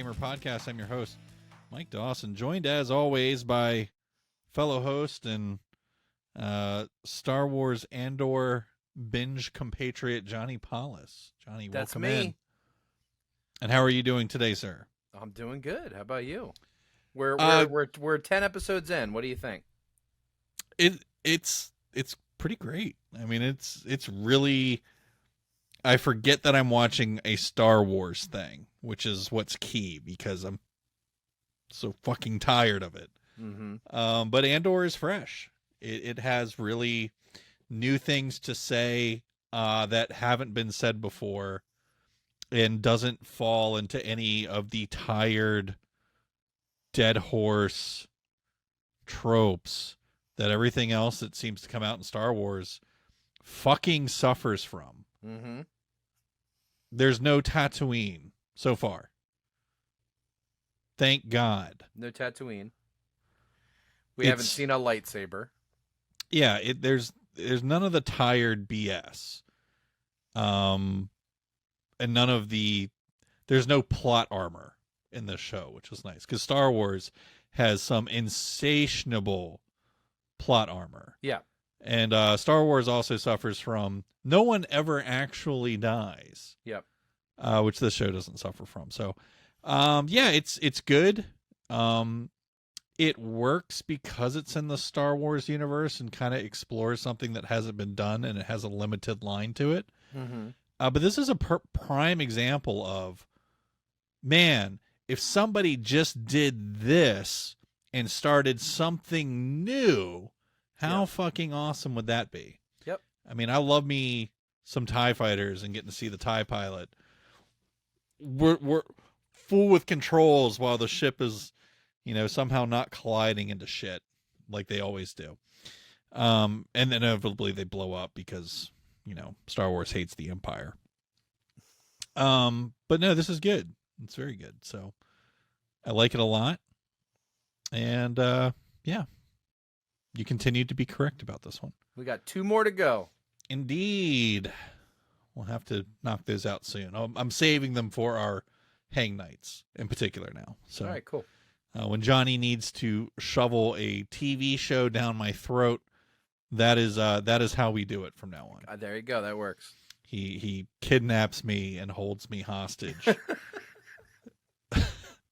Gamer Podcast. I'm your host, Mike Dawson, joined as always by fellow host and Star Wars Andor binge compatriot Johnny Paulus. Johnny, That's welcome me. in. And how are you doing today, sir? I'm doing good. How about you? We're 10 episodes in. What do you think? It's pretty great. I mean, it's really. I forget that I'm watching a Star Wars thing, which is what's key because I'm so fucking tired of it. Mm-hmm. But Andor is fresh. It has really new things to say that haven't been said before, and doesn't fall into any of the tired, dead horse tropes that everything else that seems to come out in Star Wars fucking suffers from. Mm-hmm. There's no Tatooine so far. Thank God. No Tatooine. We haven't seen a lightsaber. Yeah, there's none of the tired BS. And none of there's no plot armor in this show, which is nice because Star Wars has some insatiable plot armor. Yeah. And Star Wars also suffers from no one ever actually dies. Yep. Which this show doesn't suffer from. So, yeah, it's good. It works because it's in the Star Wars universe and kind of explores something that hasn't been done, and it has a limited line to it. Mm-hmm. But this is a prime example of, man, if somebody just did this and started something new, how fucking awesome would that be? Yep. I mean, I love me some TIE fighters and getting to see the TIE pilot. We're full with controls while the ship is, somehow not colliding into shit like they always do. And inevitably they blow up because, Star Wars hates the Empire. But no, this is good. It's very good. So I like it a lot. And, yeah. You continue to be correct about this one. We got 2 more to go. Indeed. We'll have to knock those out soon. I'm saving them for our hang nights in particular now. So, all right, cool. When Johnny needs to shovel a TV show down my throat, that is how we do it from now on. There you go. That works. He kidnaps me and holds me hostage.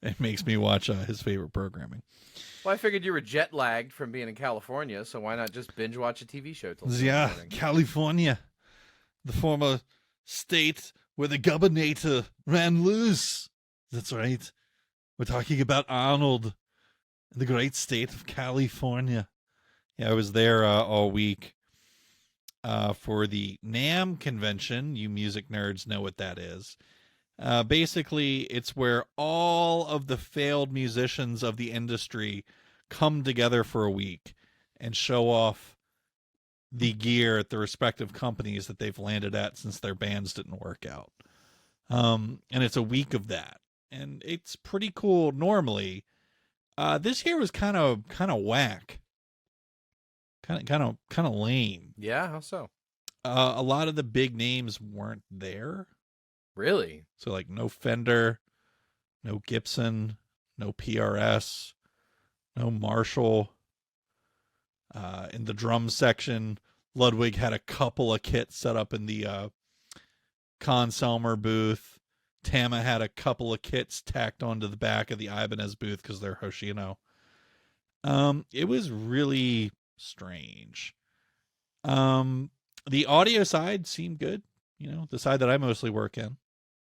It makes me watch his favorite programming. Well, I figured you were jet lagged from being in California, so why not just binge watch a TV show till Yeah, California, the former state where the governor ran loose. That's right. We're talking about Arnold, the great state of California. Yeah, I was there all week for the NAMM convention. You music nerds know what that is. Basically, it's where all of the failed musicians of the industry come together for a week and show off the gear at the respective companies that they've landed at since their bands didn't work out. And it's a week of that. And it's pretty cool normally. This year was kind of whack. Kind of lame. Yeah, how so? A lot of the big names weren't there. Really? So like no Fender, no Gibson, no PRS, no Marshall. In the drum section, Ludwig had a couple of kits set up in the Conn-Selmer booth. Tama had a couple of kits tacked onto the back of the Ibanez booth because they're Hoshino. It was really strange. The audio side seemed good. The side that I mostly work in.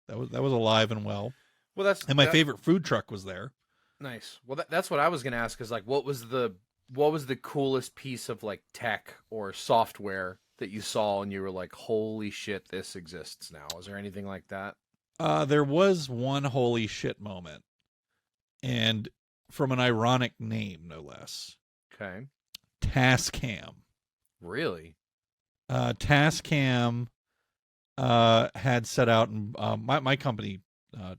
That was alive and well. Well, my favorite food truck was there. Nice. Well, that's what I was gonna ask. Is like, what was the coolest piece of like tech or software that you saw and you were like, holy shit, this exists now? Is there anything like that? There was one holy shit moment, and from an ironic name, no less. Okay. Tascam. Really? Tascam had set out, and my company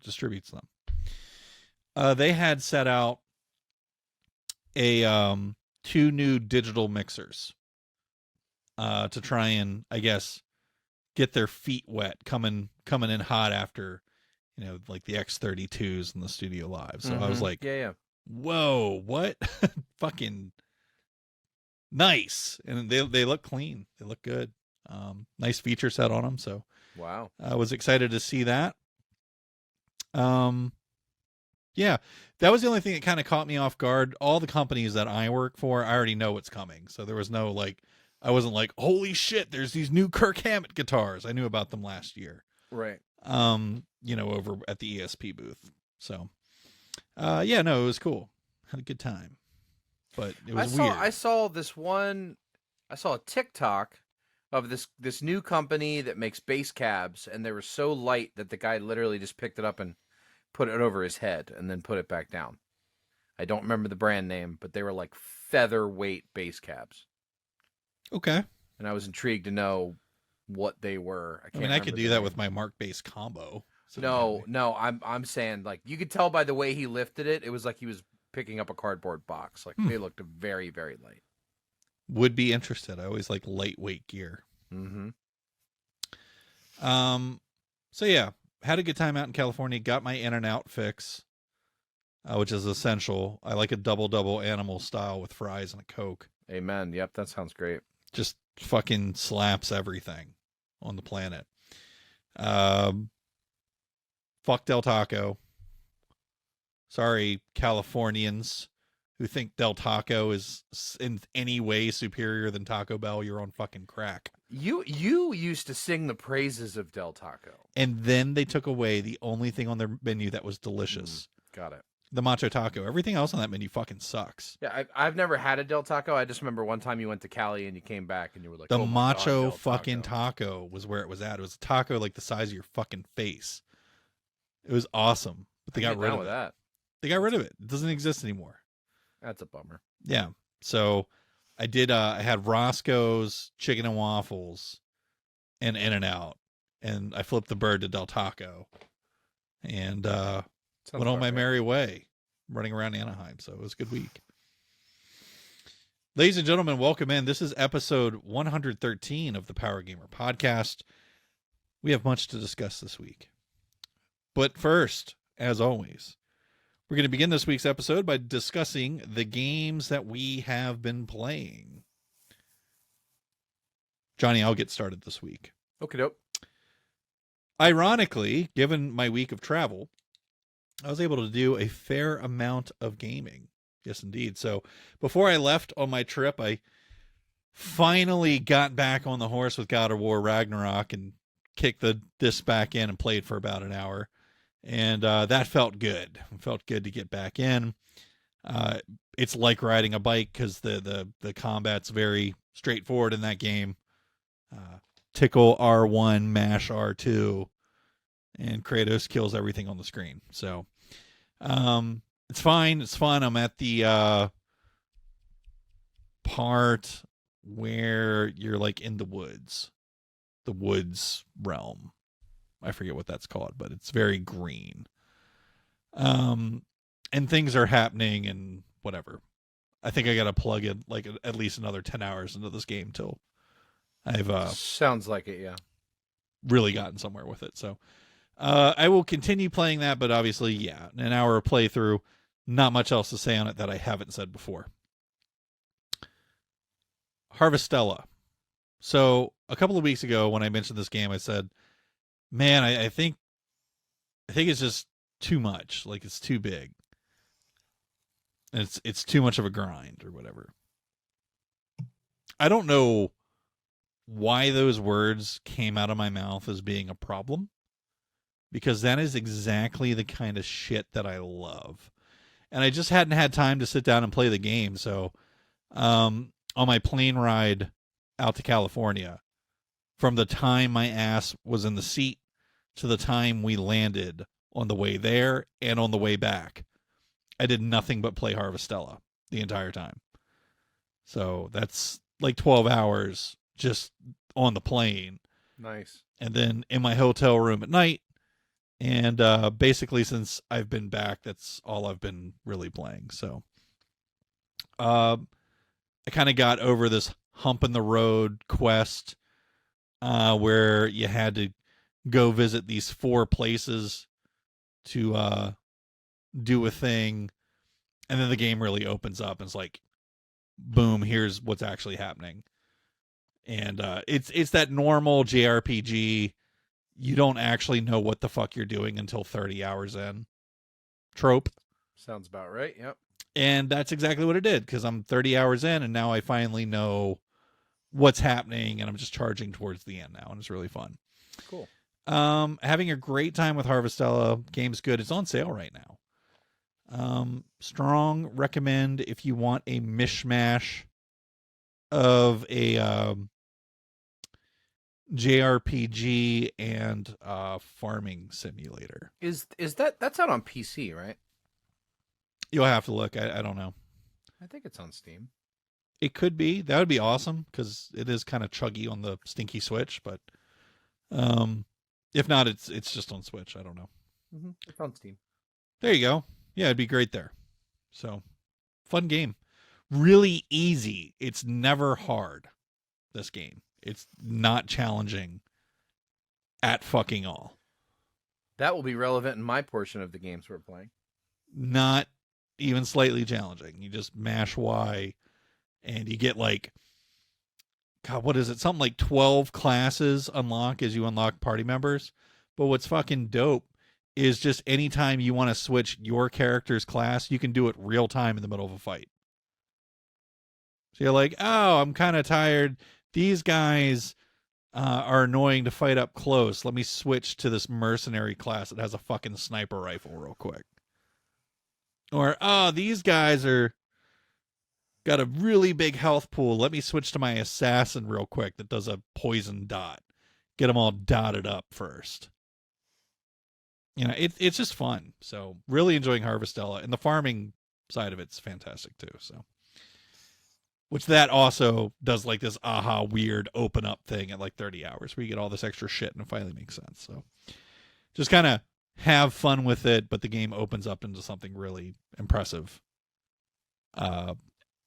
distributes them. They had set out a 2 new digital mixers to try and, I guess, get their feet wet, coming in hot after like the X32s and the Studio Live. So I was like, yeah. whoa, what? Fucking nice. And they look clean. They look good. Nice feature set on them. So Wow. I was excited to see that. Yeah, that was the only thing that kind of caught me off guard. All the companies that I work for, I already know what's coming. So there was no I wasn't like, holy shit, there's these new Kirk Hammett guitars. I knew about them last year. Right. Over at the ESP booth. So, yeah, no, it was cool. Had a good time, but it was weird. I saw a TikTok of this new company that makes bass cabs, and they were so light that the guy literally just picked it up and put it over his head and then put it back down. I don't remember the brand name, but they were like featherweight bass cabs. Okay. And I was intrigued to know what they were. I could do that with my Mark bass combo. So no, I'm saying, like, you could tell by the way he lifted it. It was like he was picking up a cardboard box. Like they looked very, very light. Would be interested. I always like lightweight gear. Mm-hmm. So yeah, had a good time out in California. Got my in and out fix, which is essential. I like a double animal style with fries and a Coke. Amen. Yep, that sounds great. Just fucking slaps everything on the planet. Fuck Del Taco. Sorry, Californians who think Del Taco is in any way superior than Taco Bell. You're on fucking crack. You used to sing the praises of Del Taco. And then they took away the only thing on their menu that was delicious. Got it. The Macho Taco. Everything else on that menu fucking sucks. Yeah, I've never had a Del Taco. I just remember one time you went to Cali and you came back and you were like, the oh my Macho God, fucking taco was where it was at. It was a taco like the size of your fucking face. It was awesome. But they got rid of it. That. They got rid of it. It doesn't exist anymore. That's a bummer. Yeah. So I did I had Roscoe's chicken and waffles and In-N-Out, and I flipped the bird to Del Taco and went on my merry way running around Anaheim. So it was a good week. Ladies and gentlemen, welcome in. This is episode 113 of the Power Gamer podcast. We have much to discuss this week. But first, as always, we're going to begin this week's episode by discussing the games that we have been playing. Johnny, I'll get started this week. Okay, dope. Ironically, given my week of travel, I was able to do a fair amount of gaming. Yes, indeed. So before I left on my trip, I finally got back on the horse with God of War Ragnarok and kicked the disc back in and played for about an hour. And that felt good. It felt good to get back in. It's like riding a bike because the combat's very straightforward in that game. Tickle R1, mash R2, and Kratos kills everything on the screen. So it's fine. It's fun. I'm at the part where you're like in the woods realm. I forget what that's called, but it's very green. And things are happening and whatever. I think I got to plug in like at least another 10 hours into this game till I've sounds like it, yeah. Really gotten somewhere with it. So I will continue playing that, but obviously, yeah, an hour of playthrough, not much else to say on it that I haven't said before. Harvestella. So a couple of weeks ago when I mentioned this game, I said, man, I think it's just too much. Like it's too big. And it's too much of a grind or whatever. I don't know why those words came out of my mouth as being a problem, because that is exactly the kind of shit that I love. And I just hadn't had time to sit down and play the game. So on my plane ride out to California, from the time my ass was in the seat to the time we landed on the way there and on the way back, I did nothing but play Harvestella the entire time. So that's like 12 hours just on the plane. Nice. And then in my hotel room at night. And basically since I've been back, that's all I've been really playing. So I kind of got over this hump in the road quest where you had to go visit these 4 places to do a thing, and then the game really opens up and it's like, boom, here's what's actually happening. And it's that normal JRPG, you don't actually know what the fuck you're doing until 30 hours in trope. Sounds about right. Yep. And that's exactly what it did, because I'm 30 hours in and now I finally know what's happening, and I'm just charging towards the end now, and it's really fun. Cool. Having a great time with Harvestella. Game's good. It's on sale right now. Strong recommend if you want a mishmash of a JRPG and farming simulator. Is that's out on PC, right? You'll have to look. I don't know. I think it's on Steam. It could be. That would be awesome, because it is kind of chuggy on the stinky Switch. But if not, it's just on Switch. I don't know. Mm-hmm. It's on Steam. There you go. Yeah, it'd be great there. So, fun game. Really easy. It's never hard, this game. It's not challenging at fucking all. That will be relevant in my portion of the games we're playing. Not even slightly challenging. You just mash Y, and you get like, God, what is it? Something like 12 classes unlock as you unlock party members. But what's fucking dope is just anytime you want to switch your character's class, you can do it real time in the middle of a fight. So you're like, oh, I'm kind of tired. These guys are annoying to fight up close. Let me switch to this mercenary class that has a fucking sniper rifle real quick. Or, oh, these guys are got a really big health pool. Let me switch to my assassin real quick that does a poison dot. Get them all dotted up first. You know, it's just fun. So really enjoying Harvestella, and the farming side of it's fantastic too. So, which that also does like this aha weird open up thing at like 30 hours where you get all this extra shit and it finally makes sense. So just kind of have fun with it, but the game opens up into something really impressive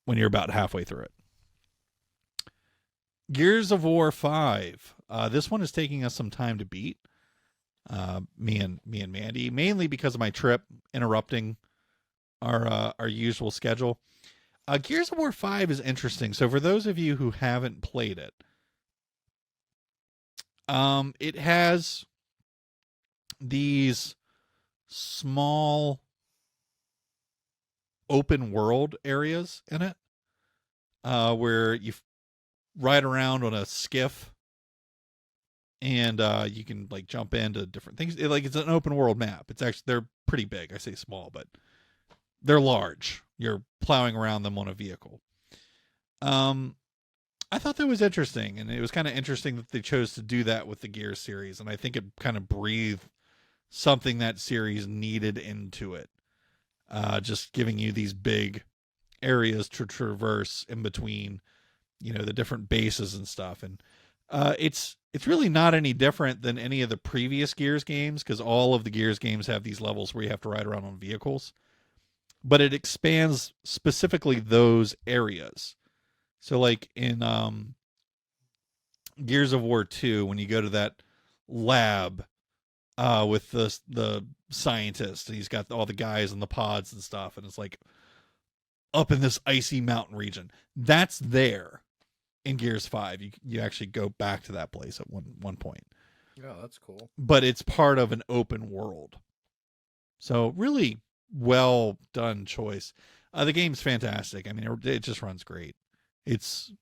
when you're about halfway through it. Gears of War 5. This one is taking us some time to beat. Me and Mandy, mainly because of my trip interrupting our usual schedule. Gears of War 5 is interesting. So for those of you who haven't played it, it has these small open world areas in it, where you ride around on a skiff, and you can like jump into different things. It's an open world map. It's actually, they're pretty big. I say small, but they're large. You're plowing around them on a vehicle. I thought that was interesting, and it was kind of interesting that they chose to do that with the Gears series, and I think it kind of breathed something that series needed into it. Just giving you these big areas to traverse in between, the different bases and stuff. And it's really not any different than any of the previous Gears games, because all of the Gears games have these levels where you have to ride around on vehicles. But it expands specifically those areas. So like in Gears of War 2, when you go to that lab with the scientist, and he's got all the guys in the pods and stuff, and it's like up in this icy mountain region. That's there in Gears 5. You actually go back to that place at one point. Oh, that's cool. But it's part of an open world. So really well done choice. The game's fantastic. I mean, it just runs great. It's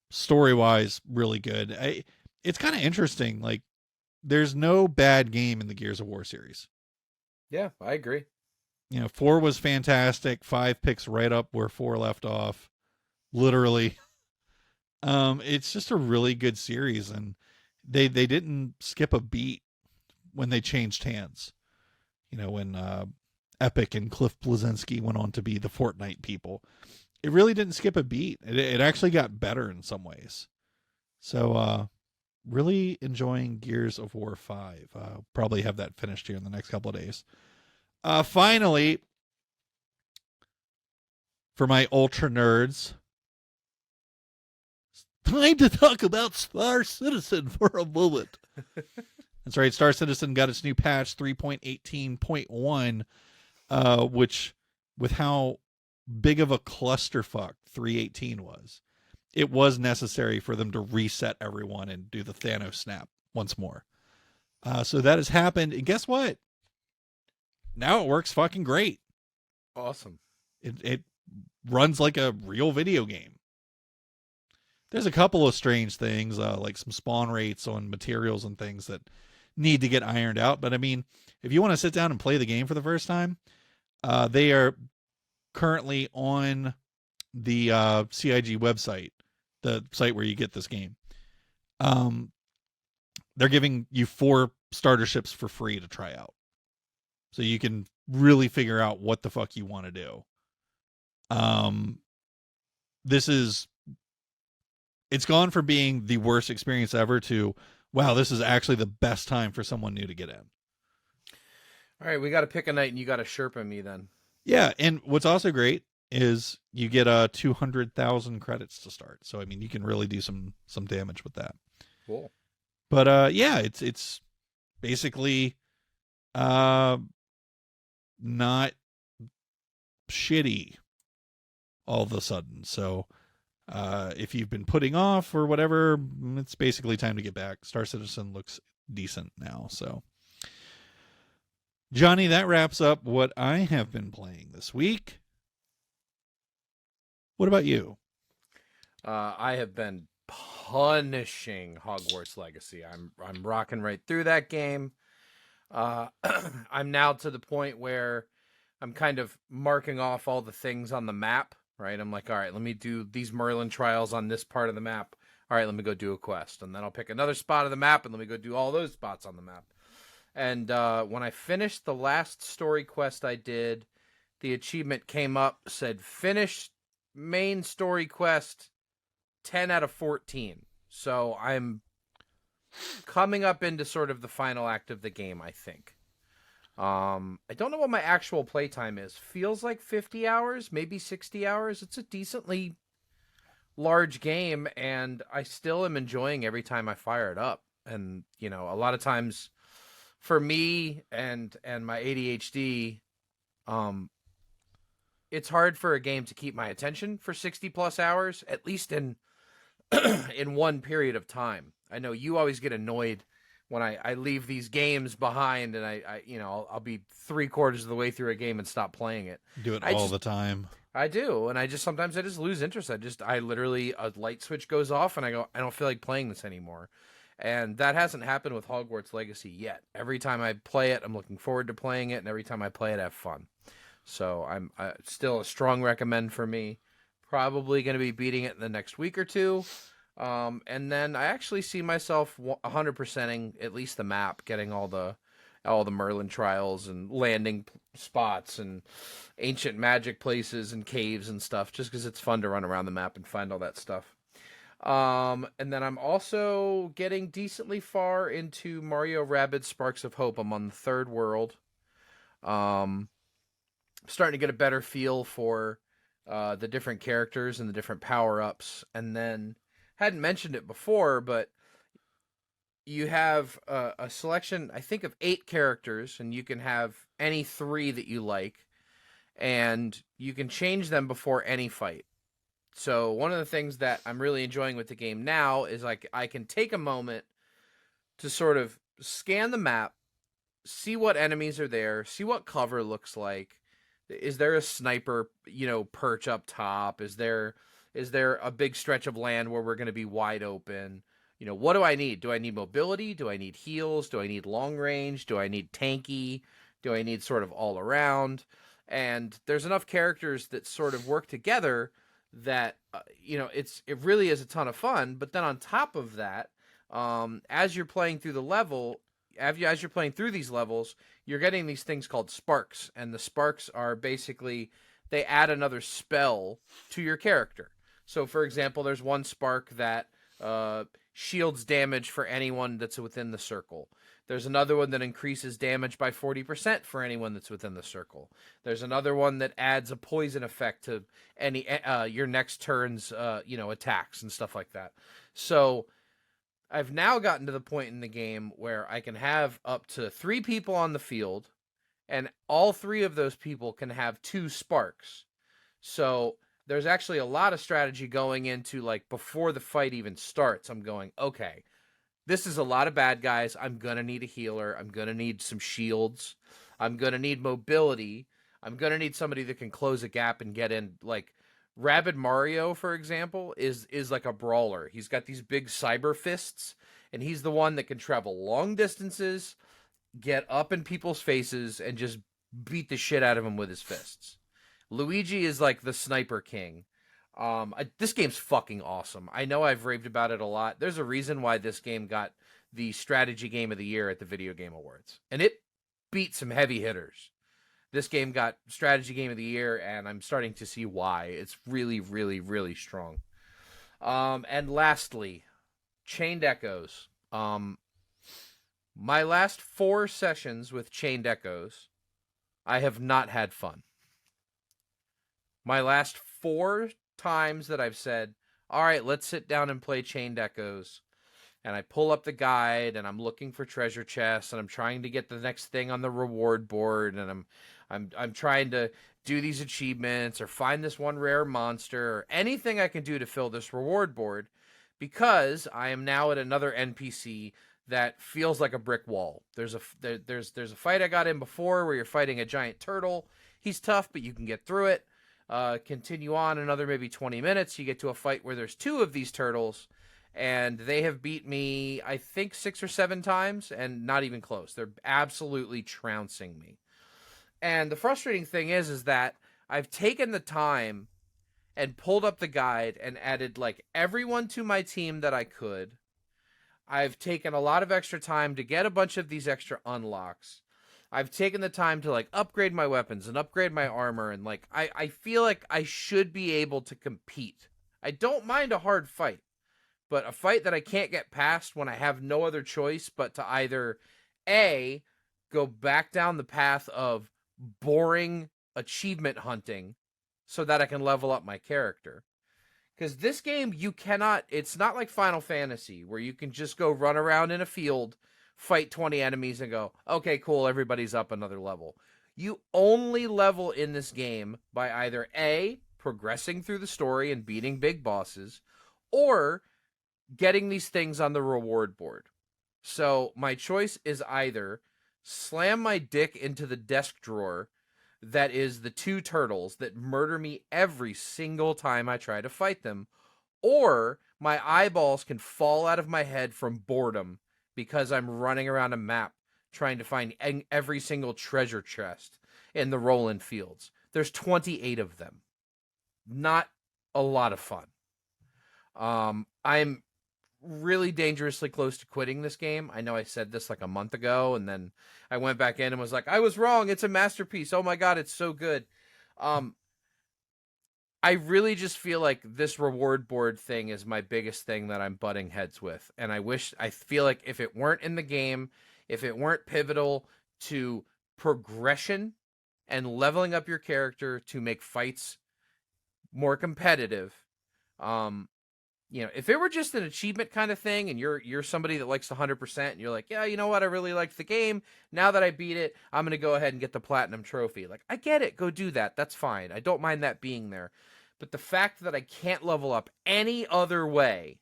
story-wise really good. It's kind of interesting. Like, there's no bad game in the Gears of War series. Yeah, I agree. 4 was fantastic. 5 picks right up where 4 left off. Literally. It's just a really good series, and they didn't skip a beat when they changed hands. When Epic and Cliff Bleszinski went on to be the Fortnite people. It really didn't skip a beat. It actually got better in some ways. So, really enjoying Gears of War 5. Probably have that finished here in the next couple of days. Finally, for my ultra nerds, it's time to talk about Star Citizen for a moment. That's right. Star Citizen got its new patch 3.18.1, which, with how big of a clusterfuck 3.18 was, it was necessary for them to reset everyone and do the Thanos snap once more. So that has happened. And guess what? Now it works fucking great. Awesome. It runs like a real video game. There's a couple of strange things, like some spawn rates on materials and things that need to get ironed out. But I mean, if you want to sit down and play the game for the first time, they are currently on the CIG website, the site where you get this game. They're giving you 4 starter ships for free to try out, so you can really figure out what the fuck you want to do. It's gone from being the worst experience ever to, wow, this is actually the best time for someone new to get in. All right, we got to pick a night, and you got to Sherpa me then. Yeah, and what's also great is you get 200,000 credits to start. So I mean, you can really do some damage with that. Cool. But yeah, it's basically not shitty all of a sudden. So if you've been putting off or whatever, it's basically time to get back. Star Citizen looks decent now. So, Johnny, that wraps up what I have been playing this week. What about you? I have been punishing Hogwarts Legacy. I'm rocking right through that game. I'm now to the point where I'm kind of marking off all the things on the map, right? I'm like, all right, let me do these Merlin trials on this part of the map. All right, let me go do a quest. And then I'll pick another spot of the map and let me go do all those spots on the map. And when I finished the last story quest I did, the achievement came up, said finish main story quest 10 out of 14. So I'm coming up into sort of the final act of the game, I think. I don't know what my actual playtime is. Feels like 50 hours, maybe 60 hours. It's a decently large game, and I still am enjoying every time I fire it up. And, you know, a lot of times for me and my ADHD, it's hard for a game to keep my attention for 60 plus hours, at least in in one period of time. I know you always get annoyed when I leave these games behind, and I you know, I'll be 3/4 of the way through a game and stop playing it. Do it all the time. I do, and sometimes I just lose interest. I literally, a light switch goes off, and I go, I don't feel like playing this anymore. And that hasn't happened with Hogwarts Legacy yet. Every time I play it, I'm looking forward to playing it, and every time I play it, I have fun. So I'm still a strong recommend for me. Probably going to be beating it in the next week or two. And then I actually see myself 100%ing at least the map, getting all the Merlin trials and landing spots and ancient magic places and caves and stuff, just because it's fun to run around the map and find all that stuff. And then I'm also getting decently far into Mario Rabbids Sparks of Hope. I'm on the 3rd world. Starting to get a better feel for the different characters and the different power-ups. And then, hadn't mentioned it before, but you have a selection, I think, of 8 characters, and you can have any 3 that you like, and you can change them before any fight. So one of the things that I'm really enjoying with the game now is, like, I can take a moment to sort of scan the map, see what enemies are there, see what cover looks like. Is there a sniper, perch up top? Is there a big stretch of land where we're going to be wide open? What do I need? Do I need mobility? Do I need heals? Do I need long range? Do I need tanky? Do I need sort of all around? And there's enough characters that sort of work together that, it really is a ton of fun. But then on top of that, as you're playing through the level, as you're playing through these levels, you're getting these things called sparks. And the sparks are basically, they add another spell to your character. So, for example, there's one spark that shields damage for anyone that's within the circle. There's another one that increases damage by 40% for anyone that's within the circle. There's another one that adds a poison effect to any your next turn's attacks and stuff like that. So I've now gotten to the point in the game where I can have up to 3 people on the field, and all 3 of those people can have 2 sparks. So there's actually a lot of strategy going into, like, before the fight even starts. I'm going, okay, this is a lot of bad guys. I'm going to need a healer. I'm going to need some shields. I'm going to need mobility. I'm going to need somebody that can close a gap and get in. Like, Rabid Mario, for example, is like a brawler. He's got these big cyber fists, and he's the one that can travel long distances, get up in people's faces, and just beat the shit out of them with his fists. Luigi is like the sniper king. This game's fucking awesome. I know I've raved about it a lot. There's a reason why this game got the strategy game of the year at the Video Game Awards, and it beat some heavy hitters. This game got strategy game of the year, and I'm starting to see why. It's really, really, really strong. And lastly, Chained Echoes. My last 4 sessions with Chained Echoes, I have not had fun. My last 4 times that I've said, all right, let's sit down and play Chained Echoes, and I pull up the guide, and I'm looking for treasure chests, and I'm trying to get the next thing on the reward board, and I'm trying to do these achievements or find this one rare monster or anything I can do to fill this reward board, because I am now at another NPC that feels like a brick wall. There's a fight I got in before where you're fighting a giant turtle. He's tough, but you can get through it. Continue on another maybe 20 minutes. You get to a fight where there's 2 of these turtles, and they have beat me, I think, 6 or 7 times, and not even close. They're absolutely trouncing me. And the frustrating thing is that I've taken the time and pulled up the guide and added like everyone to my team that I could. I've taken a lot of extra time to get a bunch of these extra unlocks. I've taken the time to like upgrade my weapons and upgrade my armor, and like I feel like I should be able to compete. I don't mind a hard fight, but a fight that I can't get past when I have no other choice but to either A, go back down the path of boring achievement hunting so that I can level up my character. Because this game, you cannot, it's not like Final Fantasy where you can just go run around in a field, fight 20 enemies, and go, okay, cool, everybody's up another level. You only level in this game by either A, progressing through the story and beating big bosses, or getting these things on the reward board. So my choice is either slam my dick into the desk drawer that is the 2 turtles that murder me every single time I try to fight them, or my eyeballs can fall out of my head from boredom because I'm running around a map trying to find every single treasure chest in the Roland Fields. There's 28 of them. Not a lot of fun. I'm really dangerously close to quitting this game. I know I said this like a month ago, and then I went back in and was like, I was wrong. It's a masterpiece. Oh my God, it's so good. I really just feel like this reward board thing is my biggest thing that I'm butting heads with. And I feel like if it weren't in the game, if it weren't pivotal to progression and leveling up your character to make fights more competitive, if it were just an achievement kind of thing, and you're somebody that likes the 100%, and you're like, yeah, you know what, I really liked the game. Now that I beat it, I'm gonna go ahead and get the platinum trophy. Like, I get it, go do that. That's fine. I don't mind that being there. But the fact that I can't level up any other way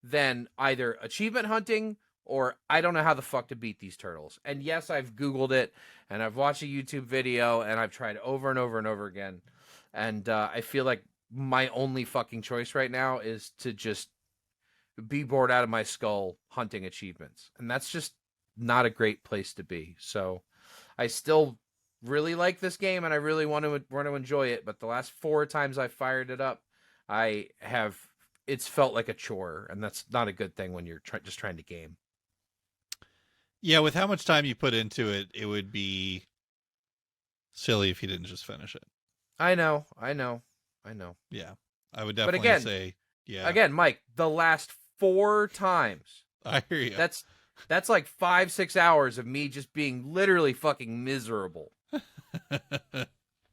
than either achievement hunting or I don't know how the fuck to beat these turtles. And yes, I've Googled it, and I've watched a YouTube video, and I've tried over and over and over again. And I feel like my only fucking choice right now is to just be bored out of my skull hunting achievements. And that's just not a great place to be. So I still really like this game, and I really want to enjoy it. But the last 4 times I fired it up, it's felt like a chore, and that's not a good thing when you're just trying to game. Yeah, with how much time you put into it, it would be silly if you didn't just finish it. I know. Yeah, I would definitely say, yeah. Again, Mike, the last 4 times. I hear you. That's like 5-6 hours of me just being literally fucking miserable.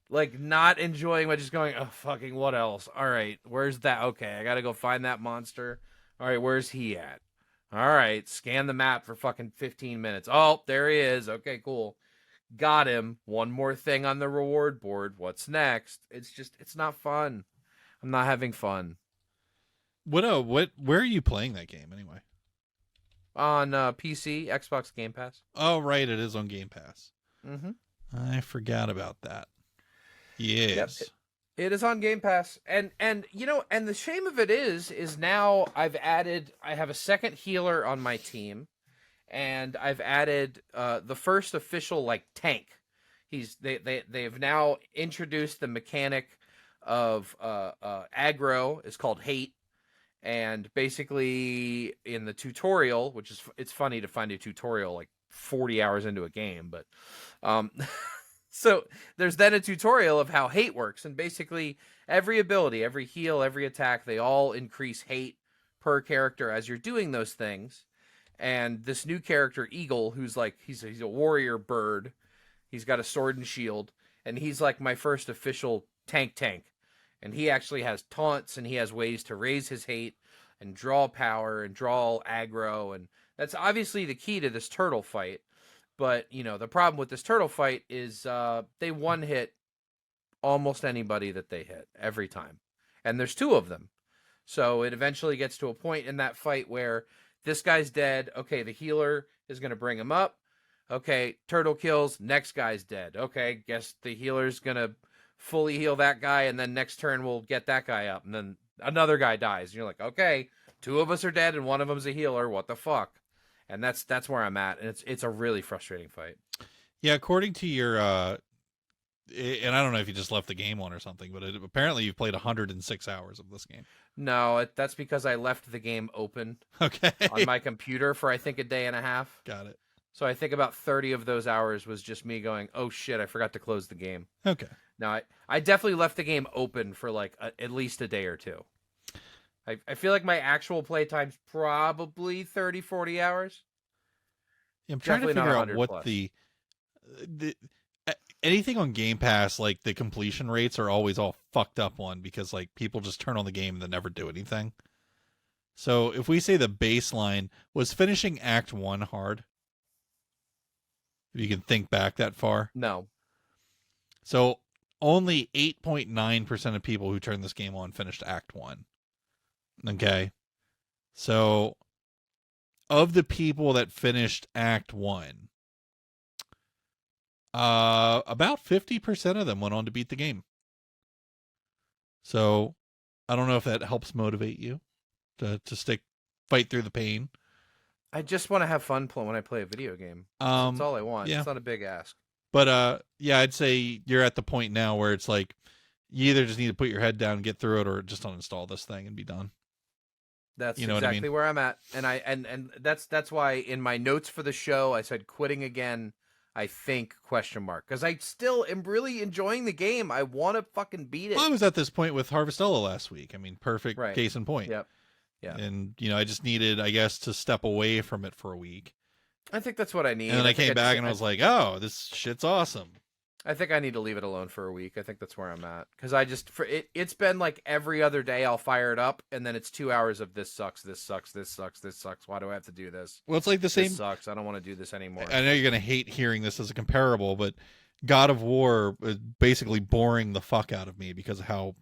Like, not enjoying, but just going, oh, what else? All right, where's that? Okay, I gotta go find that monster. All right, where's he at? All right, scan the map for fucking 15 minutes. Oh, there he is. Okay, cool. Got him. One more thing on the reward board. What's next? It's not fun. I'm not having fun. Where are you playing that game anyway? On PC, Xbox Game Pass. Oh, right, it is on Game Pass. Mm-hmm. I forgot about that. Yes. Yep. It is on Game Pass, and the shame of it is now I have a second healer on my team, and I've added the first official like tank. They have now introduced the mechanic of aggro. It's called hate, and basically in the tutorial, which is it's funny to find a tutorial like 40 hours into a game, but so there's then a tutorial of how hate works, and basically every ability, every heal, every attack, they all increase hate per character as you're doing those things. And this new character, Eagle, who's like he's a warrior bird, he's got a sword and shield, and he's like my first official tank. And he actually has taunts, and he has ways to raise his hate and draw power and draw aggro, and that's obviously the key to this turtle fight. But, the problem with this turtle fight is they one-hit almost anybody that they hit every time. And there's two of them. So it eventually gets to a point in that fight where this guy's dead. Okay, the healer is going to bring him up. Okay, turtle kills. Next guy's dead. Okay, guess the healer's going to fully heal that guy, and then next turn we'll get that guy up. And then another guy dies. And you're like, okay, two of us are dead and one of them's a healer. What the fuck? And that's where I'm at, and it's a really frustrating fight. Yeah, according to your, and I don't know if you just left the game on or something, but apparently you've played 106 hours of this game. No, that's because I left the game open Okay. on my computer for I think a day and a half. Got it. So I think about 30 of those hours was just me going, oh shit, I forgot to close the game. Okay. No, I definitely left the game open for like at least a day or two. I feel like my actual playtime's probably 30, 40 hours. I'm trying to Definitely figure not out what 100+. the anything on Game Pass, like the completion rates are always all fucked up on because like people just turn on the game and then never do anything. So if we say the baseline was finishing Act 1 hard, if you can think back that far. No. So only 8.9% of people who turned this game on finished Act 1. Okay. So of the people that finished Act 1, about 50% of them went on to beat the game. So I don't know if that helps motivate you to fight through the pain. I just want to have fun when I play a video game. That's all I want. Yeah. It's not a big ask. But yeah, I'd say you're at the point now where it's like you either just need to put your head down and get through it, or just uninstall this thing and be done. That's You know what I exactly mean? where I'm at, and that's why in my notes for the show I said quitting again. I think ? Because I still am really enjoying the game. I want to fucking beat it. Well, I was at this point with Harvestella last week. I mean, perfect Right. case in point. Yep. Yeah. And I just needed, I guess, to step away from it for a week. I think that's what I need. And then I think came back and I just- was like, oh, this shit's awesome. I think I need to leave it alone for a week. I think that's where I'm at because I just it's been like every other day I'll fire it up and then it's 2 hours of this sucks, this sucks, this sucks, this sucks. Why do I have to do this? Well, it's like the same. This sucks. I don't want to do this anymore. I know you're going to hate hearing this as a comparable, but God of War is basically boring the fuck out of me because of how,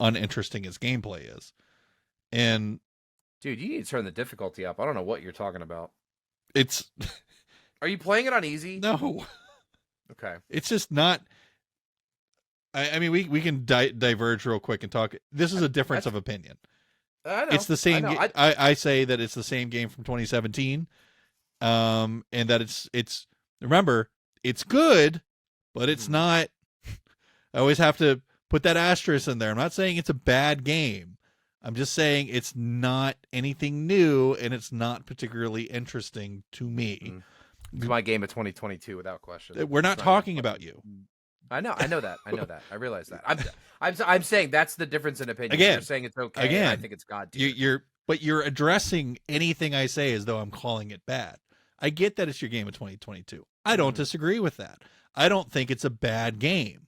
uninteresting his gameplay is. And Dude, you need to turn the difficulty up. I don't know what you're talking about. it's Are you playing it on easy? no, Okay. it's just not. I mean, we can diverge real quick and talk. This is a difference of opinion. I know. It's the same. I know. I say that it's the same game from 2017, and that it's remember it's good, but it's Mhm. not. I always have to put that asterisk in there. I'm not saying it's a bad game. I'm just saying it's not anything new, and it's not particularly interesting to me. Mhm. It's my game of 2022 without question. We're not It's talking even about you. I know that. I realize that. I'm saying that's the difference in opinion. Again. You're saying it's okay. Again. And I think it's god tier. You're addressing anything I say as though I'm calling it bad. I get that it's your game of 2022. I don't Mhm. disagree with that. I don't think it's a bad game.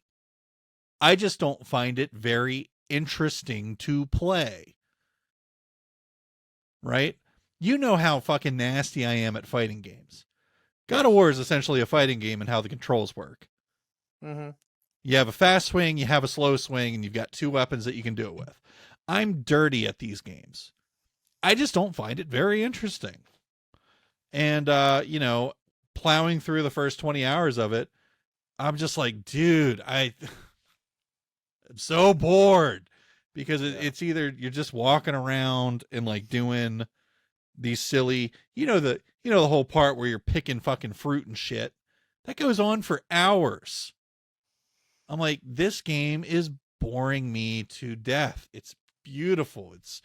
I just don't find it very interesting to play. Right? You know how fucking nasty I am at fighting games. God of War is essentially a fighting game and how the controls work. Mm-hmm. You have a fast swing, you have a slow swing, and you've got two weapons that you can do it with. I'm dirty at these games. I just don't find it very interesting. And, plowing through the first 20 hours of it, I'm just like, dude, I'm so bored because it's either you're just walking around and like doing these silly, the whole part where you're picking fucking fruit and shit that goes on for hours. I'm like, this game is boring me to death. It's beautiful. It's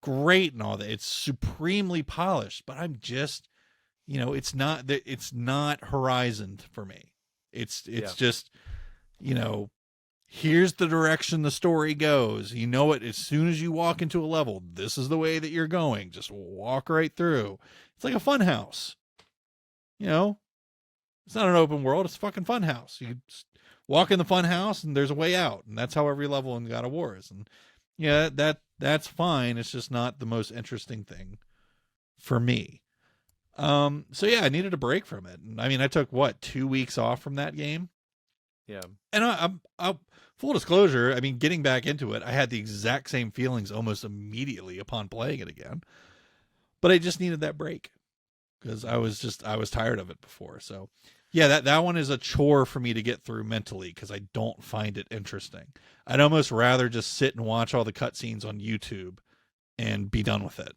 great and all that. It's supremely polished, but I'm just, it's not Horizon for me. It's just, here's the direction the story goes. You know it as soon as you walk into a level. This is the way that you're going. Just walk right through. It's like a fun house. It's not an open world. It's a fucking fun house. You just walk in the fun house and there's a way out. And that's how every level in God of War is. And yeah, that's fine. It's just not the most interesting thing for me. So yeah, I needed a break from it. And I mean, I took 2 weeks off from that game. Yeah. And I'm full disclosure, I mean, getting back into it, I had the exact same feelings almost immediately upon playing it again. But I just needed that break because I was tired of it before. So yeah, that one is a chore for me to get through mentally because I don't find it interesting. I'd almost rather just sit and watch all the cutscenes on YouTube and be done with it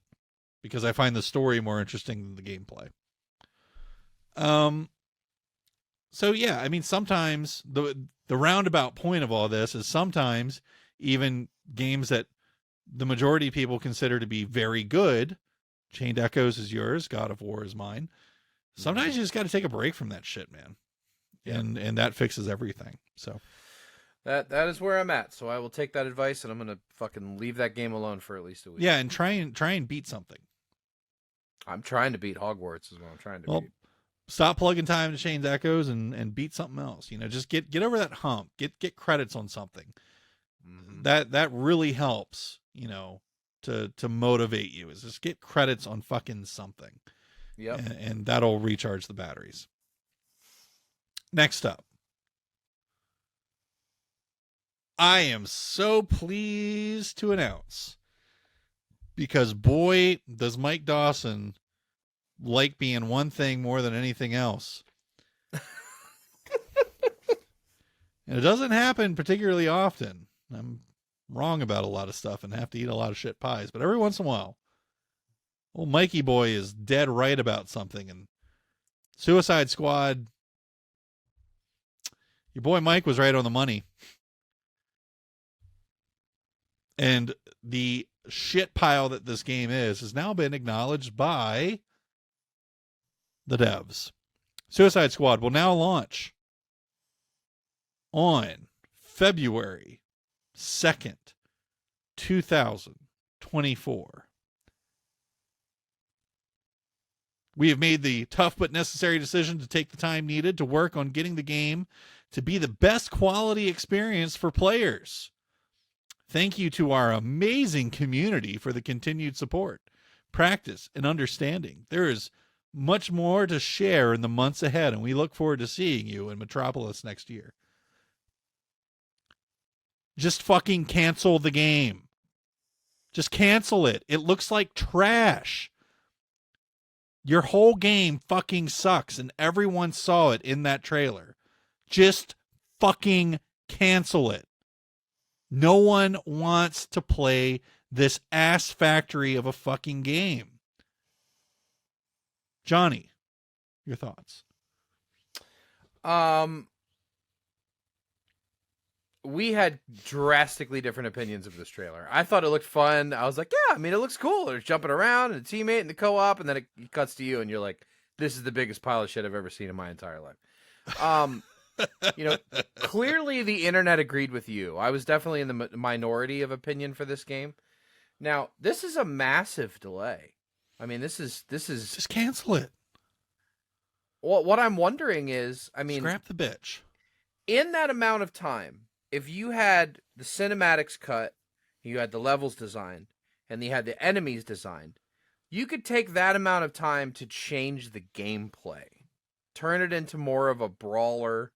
because I find the story more interesting than the gameplay. So yeah, I mean, sometimes the roundabout point of all this is sometimes even games that the majority of people consider to be very good, Chained Echoes is yours, God of War is mine. Sometimes you just got to take a break from that shit, man. Yeah. And that fixes everything. So that is where I'm at. So I will take that advice and I'm going to fucking leave that game alone for at least a week. Yeah. And try and beat something. I'm trying to beat Hogwarts is what I'm trying to beat. Stop plugging time to Chained Echoes and beat something else. Just get over that hump. Get credits on something. Mm-hmm. That really helps, to motivate you is just get credits on fucking something. Yep. And that'll recharge the batteries. Next up. I am so pleased to announce because boy, does Mike Dawson like being one thing more than anything else. And it doesn't happen particularly often. I'm wrong about a lot of stuff and have to eat a lot of shit pies, but every once in a while, old Mikey boy is dead right about something. And Suicide Squad, your boy Mike was right on the money. And the shit pile that this game has now been acknowledged by the devs. Suicide Squad will now launch on February 2nd, 2024. We have made the tough but necessary decision to take the time needed to work on getting the game to be the best quality experience for players. Thank you to our amazing community for the continued support, practice, and understanding. There is much more to share in the months ahead, and we look forward to seeing you in Metropolis next year. Just fucking cancel the game. Just cancel it. It looks like trash. Your whole game fucking sucks, and everyone saw it in that trailer. Just fucking cancel it. No one wants to play this ass factory of a fucking game. Johnny, your thoughts? We had drastically different opinions of this trailer. I thought it looked fun. I was like, yeah, I mean, it looks cool. They're jumping around and a teammate and the co-op, and then it cuts to you and you're like, this is the biggest pile of shit I've ever seen in my entire life. Clearly the internet agreed with you. I was definitely in the minority of opinion for this game. Now, this is a massive delay. I mean, this is just cancel it. Well, what I'm wondering is, I mean, scrap the bitch. In that amount of time, if you had the cinematics cut, you had the levels designed, and you had the enemies designed, You could take that amount of time to change the gameplay, turn it into more of a brawler,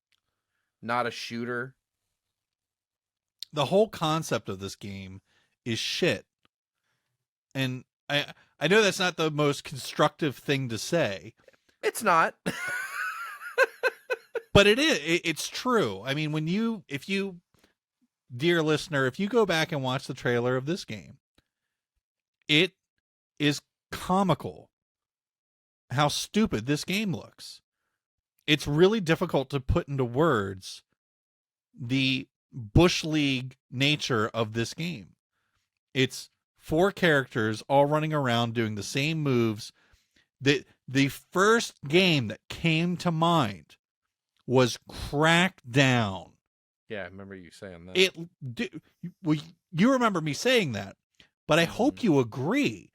not a shooter. The whole concept of this game is shit. And I know that's not the most constructive thing to say, It's not. but it is. It's true. I mean, if you, dear listener, if you go back and watch the trailer of this game, it is comical how stupid this game looks. It's really difficult to put into words the Bush League nature of this game. It's 4 characters all running around doing the same moves. The first game that came to mind was Crackdown. Yeah, I remember you saying that. Well, you remember me saying that, but I hope you agree.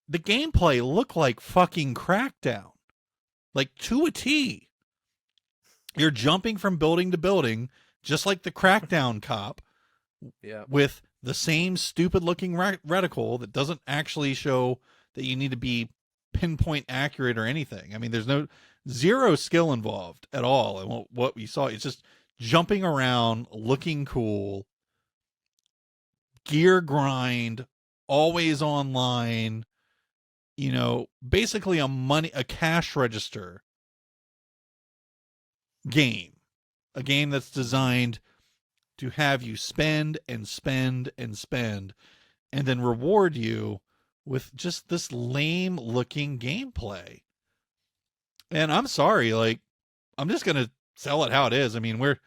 The gameplay looked like fucking Crackdown, like to a T. You're jumping from building to building, just like the Crackdown cop, Yeah. with the same stupid looking reticle that doesn't actually show that you need to be pinpoint accurate or anything. I mean, there's zero skill involved at all. And what we saw, it's just jumping around, looking cool, gear grind, always online, basically a cash register game, a game that's designed to have you spend and spend and spend and then reward you with just this lame looking gameplay. And I'm sorry, like, I'm just going to sell it how it is. I mean, we're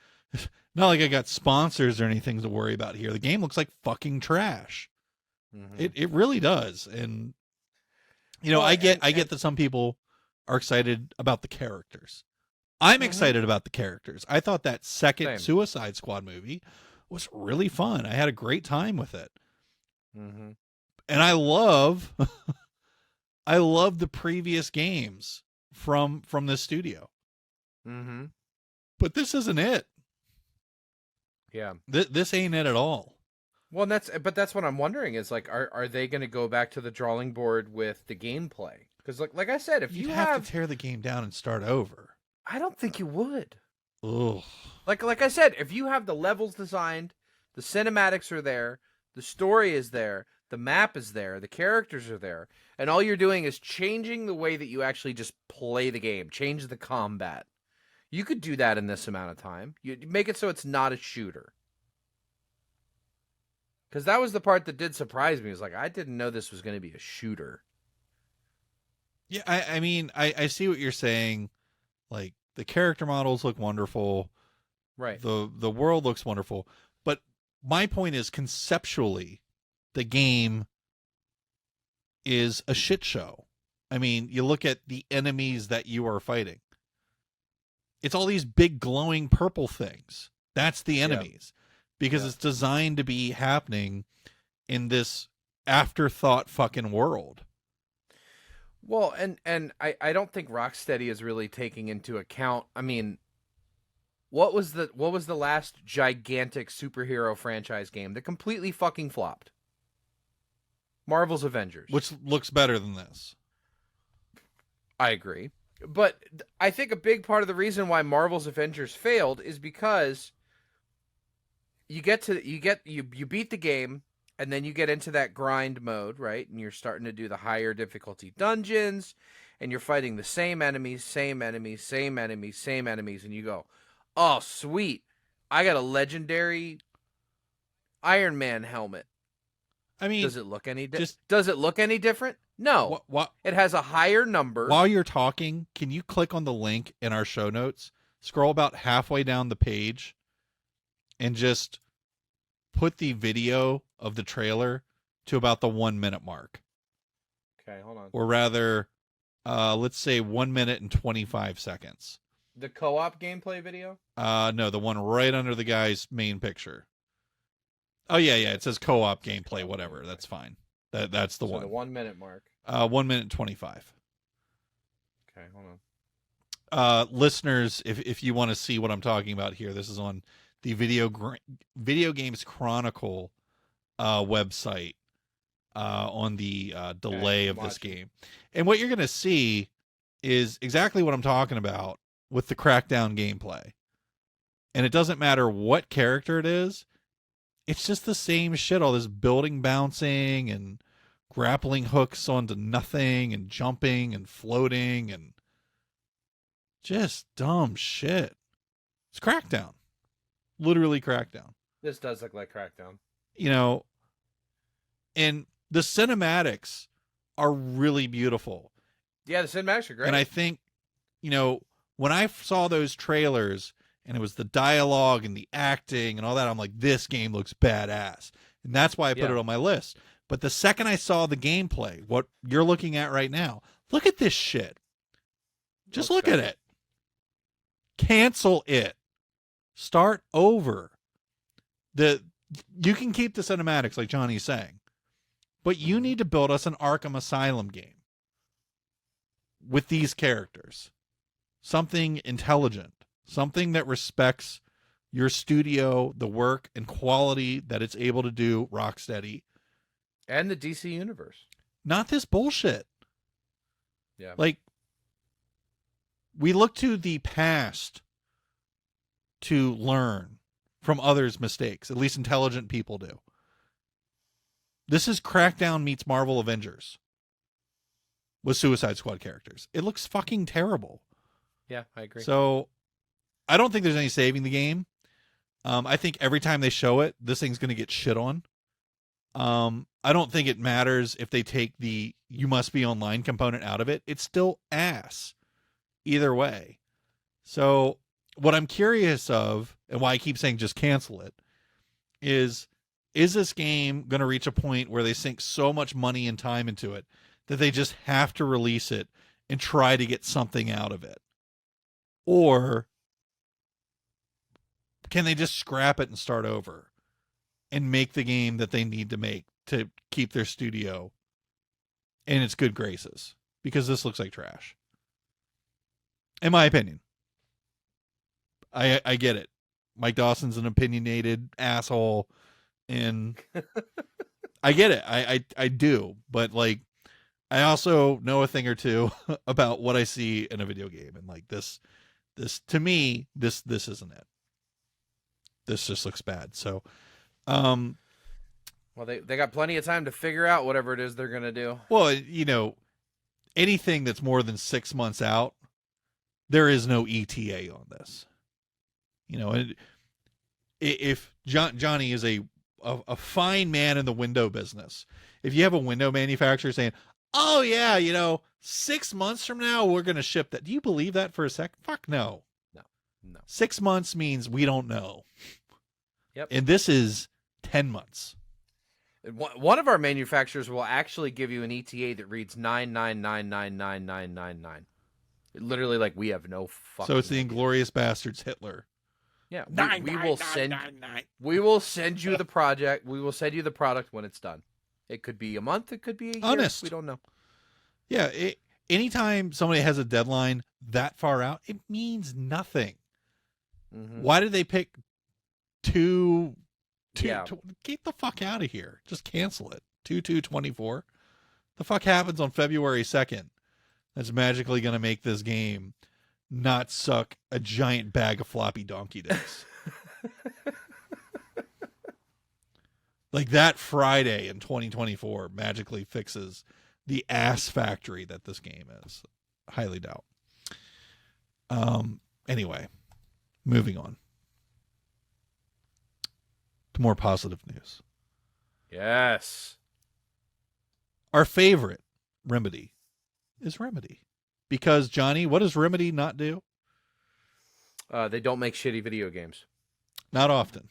not like I got sponsors or anything to worry about here. The game looks like fucking trash. Mm-hmm. It really does. And I get that some people are excited about the characters. I'm excited about the characters. I thought that second Suicide Squad movie was really fun. I had a great time with it. Mm-hmm. And I love the previous games from this studio. Mm-hmm. But this isn't it. Yeah. This ain't it at all. Well, that's what I'm wondering is, like, are they going to go back to the drawing board with the gameplay? Because like I said, if You'd you have to tear the game down and start over. I don't think you would. Ugh. Like I said, if you have the levels designed, the cinematics are there, the story is there, the map is there, the characters are there, and all you're doing is changing the way that you actually just play the game, change the combat. You could do that in this amount of time. You make it so it's not a shooter. Because that was the part that did surprise me. It was like, I didn't know this was going to be a shooter. Yeah, I mean, I see what you're saying. Like, the character models look wonderful. Right. The world looks wonderful. But my point is, conceptually, the game is a shit show. I mean, you look at the enemies that you are fighting. It's all these big glowing purple things. That's the enemies. Because it's designed to be happening in this afterthought fucking world. Well, and I don't think Rocksteady is really taking into account. I mean, what was the last gigantic superhero franchise game that completely fucking flopped? Marvel's Avengers, which looks better than this. I agree, but I think a big part of the reason why Marvel's Avengers failed is because you beat the game. And then you get into that grind mode, right? And you're starting to do the higher difficulty dungeons, and you're fighting the same enemies, and you go, oh, sweet. I got a legendary Iron Man helmet. I mean, does it look any different? No. What? It has a higher number. While you're talking, can you click on the link in our show notes, scroll about halfway down the page, and just put the video of the trailer to about the 1 minute mark. Okay, hold on. Or rather, let's say 1 minute and 25 seconds. The co-op gameplay video? No, the one right under the guy's main picture. Oh yeah, it says co-op gameplay, whatever. That's fine. That's the one. The 1 minute mark. 1 minute and 25. Okay, hold on. Listeners, if you want to see what I'm talking about here, this is on the Video Games Chronicle website. on the delay Okay, of this watching. game. And what you're going to see is exactly what I'm talking about with the Crackdown gameplay. And it doesn't matter what character it is, it's just the same shit. All this building bouncing and grappling hooks onto nothing and jumping and floating and just dumb shit. It's Crackdown. Literally Crackdown. This does look like Crackdown. You know, and the cinematics are really beautiful. Yeah, the cinematics are great. And I think, you know, when I saw those trailers and it was the dialogue and the acting and all that, I'm like, this game looks badass. And that's why I put it on my list. But the second I saw the gameplay, what you're looking at right now, look at this shit. Just look at it. Cancel it. Start over. You can keep the cinematics like Johnny's saying, but you need to build us an Arkham Asylum game with these characters. Something intelligent, something that respects your studio, the work and quality that it's able to do, Rocksteady. And the DC universe. Not this bullshit. Yeah. Like, we look to the past to learn from others' mistakes. At least intelligent people do. This is Crackdown meets Marvel Avengers with Suicide Squad characters. It looks fucking terrible. Yeah, I agree. So I don't think there's any saving the game. I think every time they show it, this thing's going to get shit on. I don't think it matters if they take the you must be online component out of it. It's still ass either way. So what I'm curious of, and why I keep saying just cancel it, is this game going to reach a point where they sink so much money and time into it that they just have to release it and try to get something out of it? Or can they just scrap it and start over and make the game that they need to make to keep their studio in its good graces? Because this looks like trash. In my opinion. I get it. Mike Dawson's an opinionated asshole, and I get it. I do. But, like, I also know a thing or two about what I see in a video game. And, like, this to me, this isn't it. This just looks bad. So, well, they got plenty of time to figure out whatever it is they're going to do. Well, you know, anything that's more than 6 months out, there is no ETA on this. You know, if Johnny is a fine man in the window business, if you have a window manufacturer saying, "Oh yeah, you know, 6 months from now we're going to ship that," do you believe that for a sec? Fuck no. No. 6 months means we don't know. Yep. And this is 10 months. One of our manufacturers will actually give you an ETA that reads 999999999. Literally, like, we have no fucking. So it's the Inglorious Bastards Hitler. Yeah, we will send you the project. We will send you the product when it's done. It could be a month. It could be a year. Honest. We don't know. Yeah. Anytime somebody has a deadline that far out, it means nothing. Mm-hmm. Why did they pick two? Yeah. Get the fuck out of here. Just cancel it. 2/2/24. The fuck happens on February 2nd? That's magically going to make this game not suck a giant bag of floppy donkey dicks. Like, that Friday in 2024 magically fixes the ass factory that this game is. Highly doubt. Anyway, moving on to more positive news. Yes. Our favorite Remedy is Remedy. Because, Johnny, what does Remedy not do? They don't make shitty video games. Not often.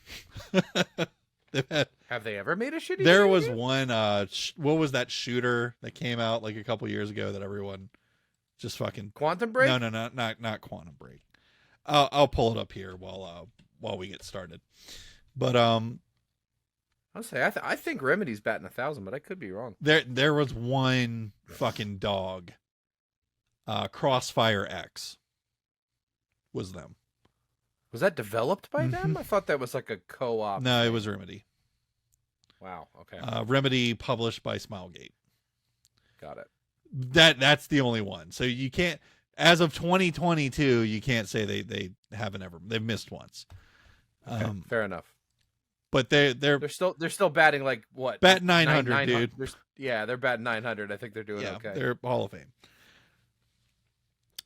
Have they ever made a shitty There video was game? one, what was that shooter that came out like a couple years ago that everyone just fucking... Quantum Break? No, not Quantum Break. I'll pull it up here while we get started. But I'll say I think Remedy's batting 1,000, but I could be wrong. there was one fucking dog. Crossfire X was them. Was that developed by them? I thought that was like a co-op. No, it was Remedy. Wow. Okay. Remedy, published by Smilegate. Got it. That's the only one. So you can't, as of 2022, you can't say they haven't ever. They've missed once. Okay, fair enough. But they're still batting like what? batting 900, dude. They're batting 900. I think they're doing okay. They're Hall of Fame.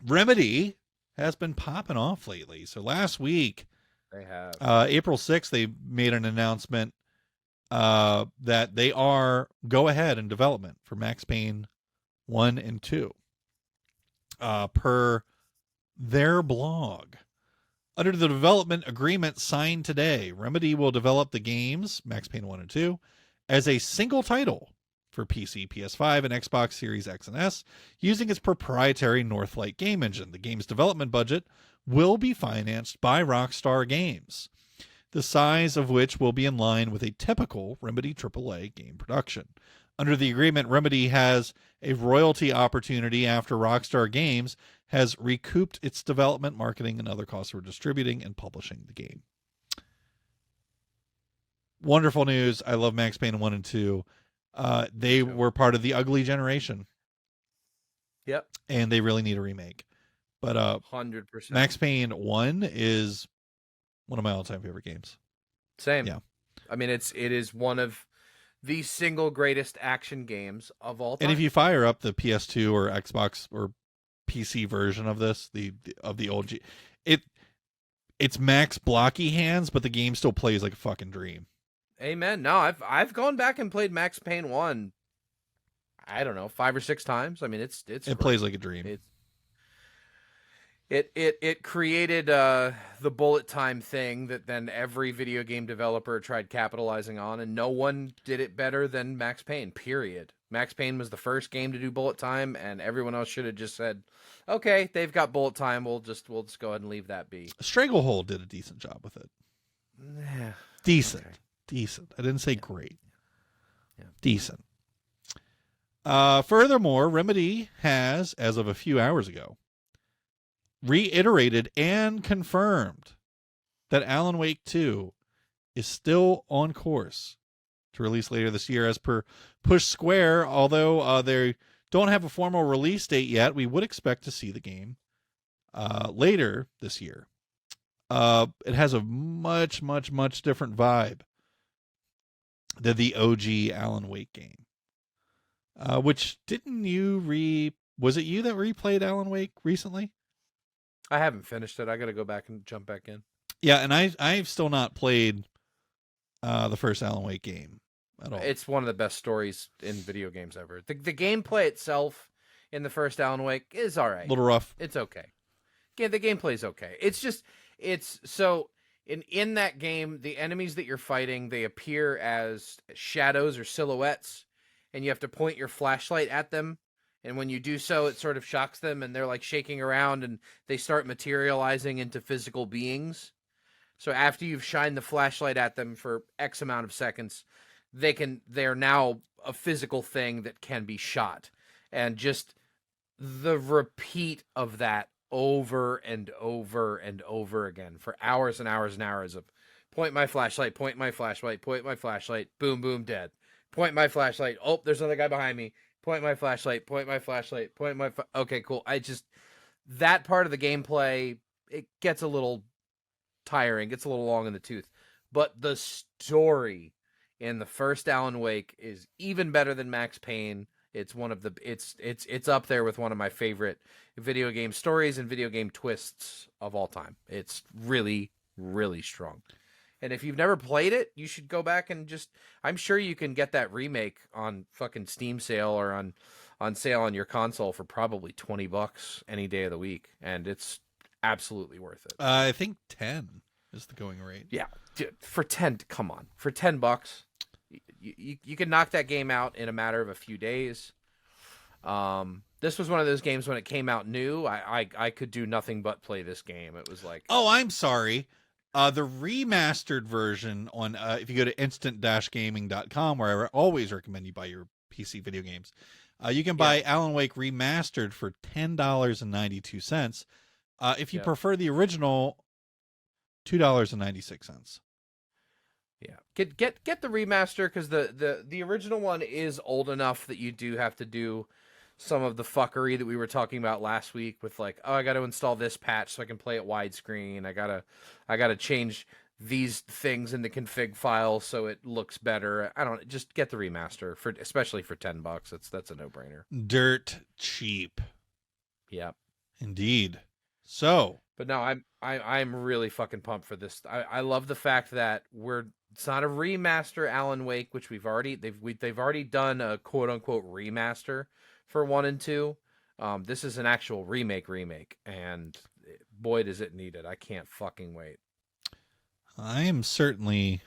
Remedy has been popping off lately. So last week, they have April 6th, they made an announcement that they are go ahead in development for Max Payne 1 and 2. Per their blog. Under the development agreement signed today, Remedy will develop the games, Max Payne 1 and 2, as a single title for PC, PS5, and Xbox Series X and S, using its proprietary Northlight game engine. The game's development budget will be financed by Rockstar Games, the size of which will be in line with a typical Remedy AAA game production. Under the agreement, Remedy has a royalty opportunity after Rockstar Games has recouped its development, marketing, and other costs for distributing and publishing the game. Wonderful news. I love Max Payne 1 and 2. They were part of the ugly generation. Yep. And they really need a remake. But 100%. Max Payne 1 is one of my all-time favorite games. Same. Yeah. I mean, it is one of the single greatest action games of all time. And if you fire up the PS2 or Xbox or PC version of this, the old it's max blocky hands, but the game still plays like a fucking dream. Amen. No, I've gone back and played Max Payne 1. I don't know, 5 or 6 times. I mean, it plays like a dream. It created the bullet time thing that then every video game developer tried capitalizing on, and no one did it better than Max Payne, period. Max Payne was the first game to do bullet time, and everyone else should have just said, okay, they've got bullet time, we'll just go ahead and leave that be. Stranglehold did a decent job with it. Yeah. Decent. Okay. Decent. I didn't say great. Yeah. Decent. Furthermore, Remedy has, as of a few hours ago, reiterated and confirmed that Alan Wake 2 is still on course to release later this year as per Push Square. Although they don't have a formal release date yet, we would expect to see the game later this year. It has a much, much, much different vibe than the OG Alan Wake game. Which was it you that replayed Alan Wake recently? I haven't finished it. I got to go back and jump back in. Yeah, and I've still not played the first Alan Wake game at all. It's one of the best stories in video games ever. The gameplay itself in the first Alan Wake is all right. A little rough. It's okay. Yeah, the gameplay's okay. It's so in that game, the enemies that you're fighting, they appear as shadows or silhouettes, and you have to point your flashlight at them. And when you do so, it sort of shocks them, and they're like shaking around, and they start materializing into physical beings. So after you've shined the flashlight at them for X amount of seconds, they're now a physical thing that can be shot. And just the repeat of that over and over and over again for hours and hours and hours of point my flashlight, point my flashlight, point my flashlight, boom, boom, dead. Point my flashlight. Oh, there's another guy behind me. Point my flashlight, point my flashlight, point my... Okay, cool. That part of the gameplay, it gets a little tiring, gets a little long in the tooth. But the story in the first Alan Wake is even better than Max Payne. It's one of the... It's up there with one of my favorite video game stories and video game twists of all time. It's really, really strong. And if you've never played it, you should go back and I'm sure you can get that remake on fucking Steam sale or on sale on your console for probably $20 any day of the week. And it's absolutely worth it. I think 10 is the going rate. Yeah. Dude, for 10, come on. For $10, you can knock that game out in a matter of a few days. This was one of those games when it came out new. I could do nothing but play this game. It was like... Oh, I'm sorry. The remastered version on, if you go to instant-gaming.com, where I always recommend you buy your PC video games, you can buy Alan Wake Remastered for $10.92. If you prefer the original, $2.96. Yeah, get the remaster because the original one is old enough that you do have to do some of the fuckery that we were talking about last week with like, oh, I got to install this patch so I can play it widescreen. I gotta change these things in the config file so it looks better. I don't just get the remaster for especially for $10. That's a no brainer. Dirt cheap. Yeah. Indeed. So, But no, I'm really fucking pumped for this. I love the fact that it's not a remaster Alan Wake, which they've already done a quote unquote remaster for 1 and 2. This is an actual remake, and boy does it need it. I can't fucking wait. I am certainly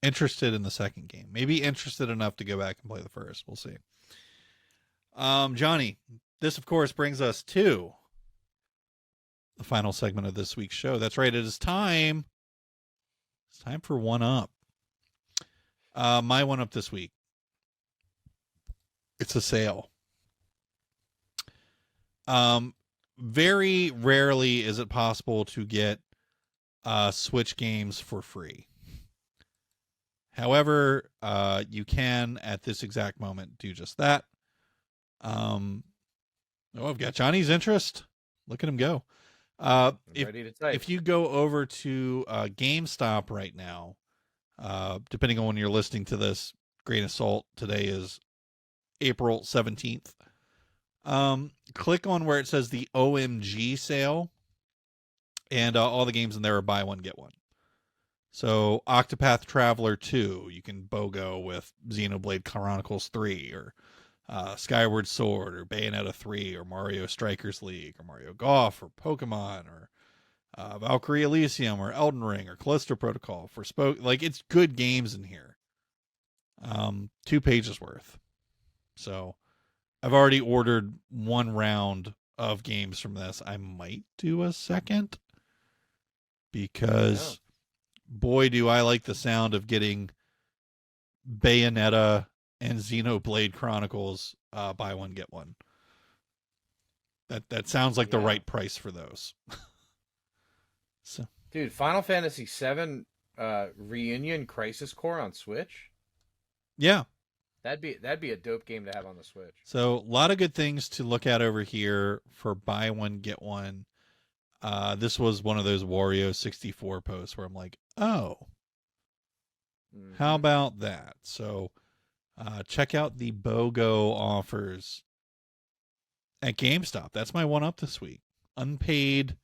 interested in the second game. Maybe interested enough to go back and play the first. We'll see. Johnny, this of course brings us to the final segment of this week's show. That's right. It is time. It's time for One Up. My One Up this week. It's a sale. Very rarely is it possible to get Switch games for free. However, you can at this exact moment do just that. I've got Johnny's interest. Look at him go. If you go over to GameStop right now, depending on when you're listening to this, grain of salt, today is April 17th. Click on where it says the OMG sale, and all the games in there are buy one, get one. So Octopath Traveler 2, you can BOGO with Xenoblade Chronicles 3, or Skyward Sword, or Bayonetta 3, or Mario Strikers League, or Mario Golf, or Pokemon, or Valkyrie Elysium, or Elden Ring, or Callisto Protocol. It's good games in here. 2 pages worth. So I've already ordered 1 round of games from this. I might do a second, because boy, do I like the sound of getting Bayonetta and Xenoblade Chronicles buy one, get one. That sounds like the right price for those. So, dude, Final Fantasy VII Reunion Crisis Core on Switch? Yeah. That'd be a dope game to have on the Switch. So a lot of good things to look at over here for buy one, get one. This was one of those Wario 64 posts where I'm like, oh, how about that? So check out the BOGO offers at GameStop. That's my one up this week. Unpaid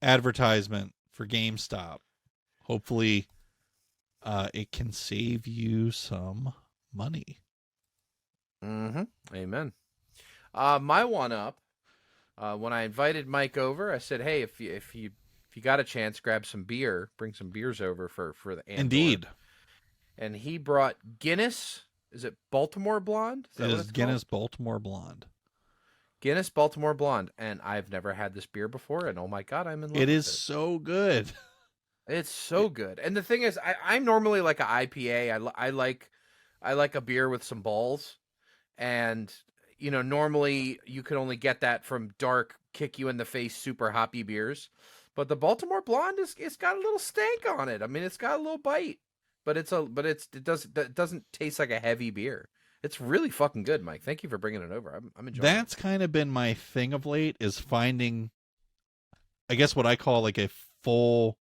advertisement for GameStop. Hopefully it can save you some money. Amen. My one up, when I invited Mike over, I said, hey, if you got a chance, grab some beer, bring some beers over for the Andor. Indeed. And he brought Guinness. Is it Baltimore Blonde? It is Guinness Baltimore Blonde. Guinness Baltimore Blonde. And I've never had this beer before, and oh my God, I'm in love with it. It is so good. It's so good. And the thing is, I'm normally like an IPA. I like a beer with some balls. And, normally you could only get that from dark, kick you in the face, super hoppy beers. But the Baltimore Blonde it's got a little stank on it. I mean, it's got a little bite, but it doesn't taste like a heavy beer. It's really fucking good, Mike. Thank you for bringing it over. I'm enjoying it. That's kind of been my thing of late, is finding, I guess, what I call like a full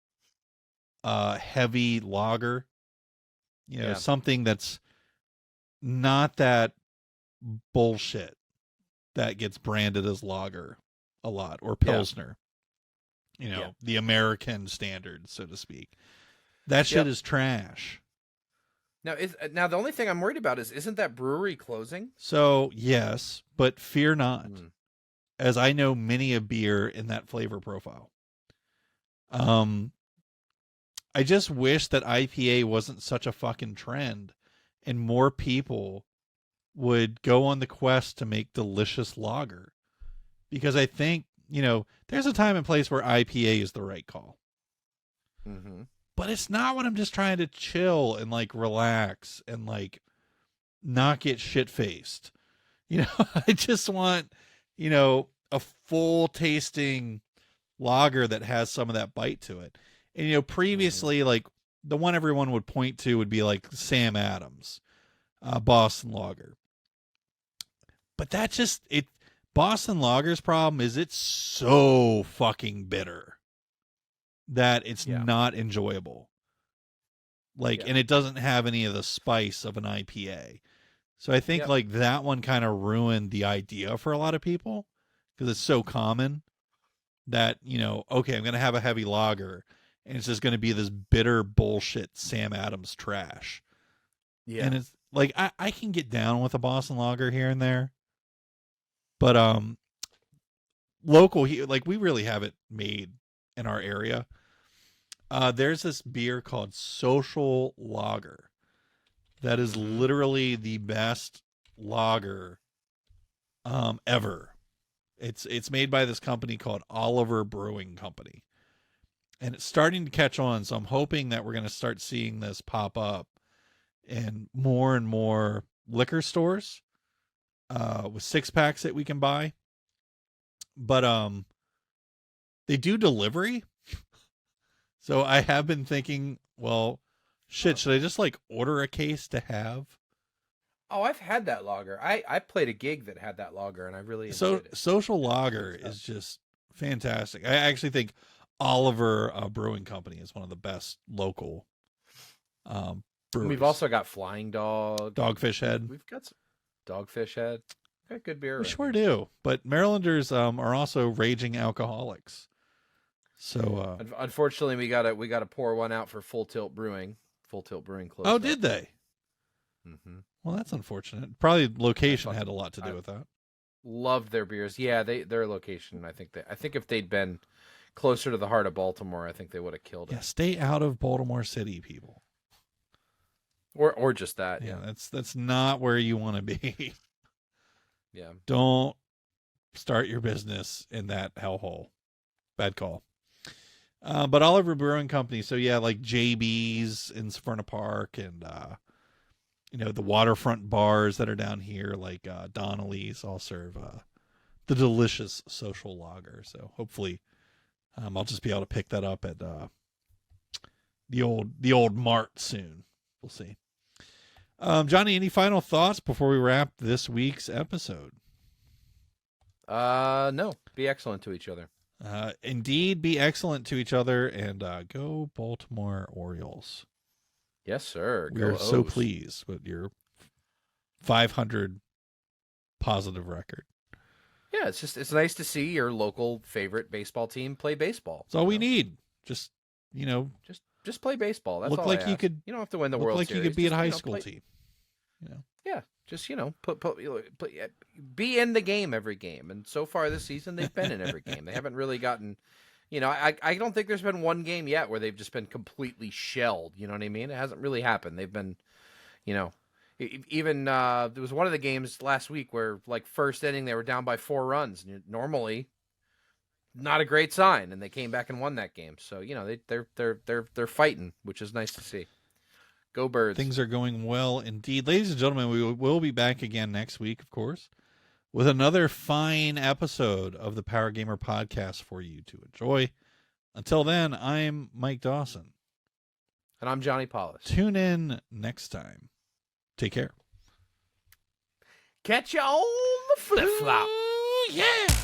heavy lager. Something that's not that bullshit that gets branded as lager a lot, or Pilsner. The American standard, so to speak. That shit is trash. Now the only thing I'm worried about isn't that brewery closing? So yes, but fear not, as I know many a beer in that flavor profile. I just wish that IPA wasn't such a fucking trend, and more people would go on the quest to make delicious lager. Because I think, there's a time and place where IPA is the right call. But it's not when I'm just trying to chill and relax and not get shit faced. I just want, a full tasting lager that has some of that bite to it. And, previously, the one everyone would point to would be like Sam Adams, Boston Lager. But that just it. Boston Lager's problem is it's so fucking bitter that it's not enjoyable. Like, and it doesn't have any of the spice of an IPA. So I think like that one kind of ruined the idea for a lot of people because it's so common that, you know, okay, I'm going to have a heavy lager and it's just going to be this bitter bullshit Sam Adams trash. Yeah. And it's like, I can get down with a Boston Lager here and there, but local here, like we really have it made in our area. There's this beer called Social Lager that is literally the best lager ever. It's made by this company called Oliver Brewing Company, and it's starting to catch on. So I'm hoping that we're going to start seeing this pop up in more and more liquor stores with 6-packs that we can buy. But they do delivery. So I have been thinking, well, shit, should I just like order a case to have? Oh, I've had that lager. I played a gig that had that lager, and I really enjoyed it. Social Lager is just fantastic. I actually think Oliver Brewing Company is one of the best local brewers. We've also got Flying Dog. Dogfish Head. We've got some Dogfish Head. Got good beer. We sure do. But Marylanders are also raging alcoholics. So unfortunately, we gotta pour one out for Full Tilt Brewing. Full Tilt Brewing closed. Oh, did they? Mm-hmm. Well, that's unfortunate. Probably location had a lot to do with that. Loved their beers. Yeah, their location. I think if they'd been closer to the heart of Baltimore, I think they would have killed it. Yeah, stay out of Baltimore City, people. Or just that. Yeah, that's not where you want to be. Yeah. Don't start your business in that hellhole. Bad call. But Oliver Brewing Company, so yeah, like JB's in Severna Park and you know, the waterfront bars that are down here, like Donnelly's, all serve the delicious Social Lager. So hopefully I'll just be able to pick that up at the old Mart soon. We'll see. Johnny, any final thoughts before we wrap this week's episode? No. Be excellent to each other. Indeed, be excellent to each other, and go Baltimore Orioles. Yes, sir. We are so pleased with your 500 positive record. Yeah, it's nice to see your local favorite baseball team play baseball. That's all we need. Just just play baseball. That's look all like I you ask. could. You don't have to win the look World like Series. You could be at a high just, school play, team. You know. Yeah, just be in the game every game. And so far this season, they've been in every game. They haven't really gotten. I don't think there's been one game yet where they've just been completely shelled. You know what I mean? It hasn't really happened. They've been, even there was one of the games last week where, like, first inning they were down by 4 runs. Normally, not a great sign, and they came back and won that game. So they're fighting, which is nice to see. Go Birds! Things are going well indeed, ladies and gentlemen. We will be back again next week, of course, with another fine episode of the Power Gamer Podcast for you to enjoy. Until then, I'm Mike Dawson. And I'm Johnny Paulus. Tune in next time. Take care. Catch you on the flip-flop. Yeah!